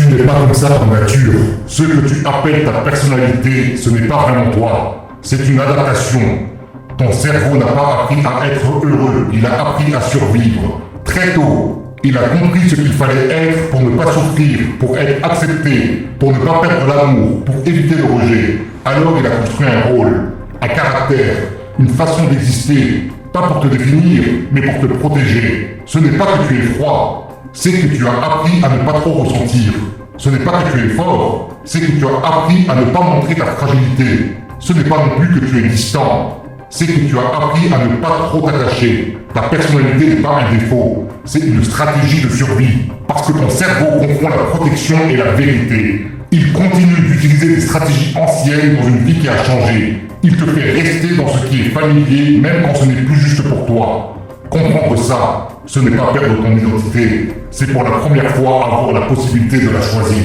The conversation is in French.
Tu n'es pas comme ça par nature. Ce que tu appelles ta personnalité, ce n'est pas vraiment toi. C'est une adaptation. Ton cerveau n'a pas appris à être heureux, il a appris à survivre. Très tôt, il a compris ce qu'il fallait être pour ne pas souffrir, pour être accepté, pour ne pas perdre l'amour, pour éviter le rejet. Alors il a construit un rôle, un caractère, une façon d'exister, pas pour te définir, mais pour te protéger. Ce n'est pas que tu es froid, c'est que tu as appris à ne pas trop ressentir. Ce n'est pas que tu es fort, c'est que tu as appris à ne pas montrer ta fragilité. Ce n'est pas non plus que tu es distant, c'est que tu as appris à ne pas trop t'attacher. Ta personnalité n'est pas un défaut, c'est une stratégie de survie. Parce que ton cerveau confond la protection et la vérité. Il continue d'utiliser des stratégies anciennes dans une vie qui a changé. Il te fait rester dans ce qui est familier, même quand ce n'est plus juste pour toi. Comprendre ça, ce n'est pas perdre ton identité, c'est pour la première fois avoir la possibilité de la choisir.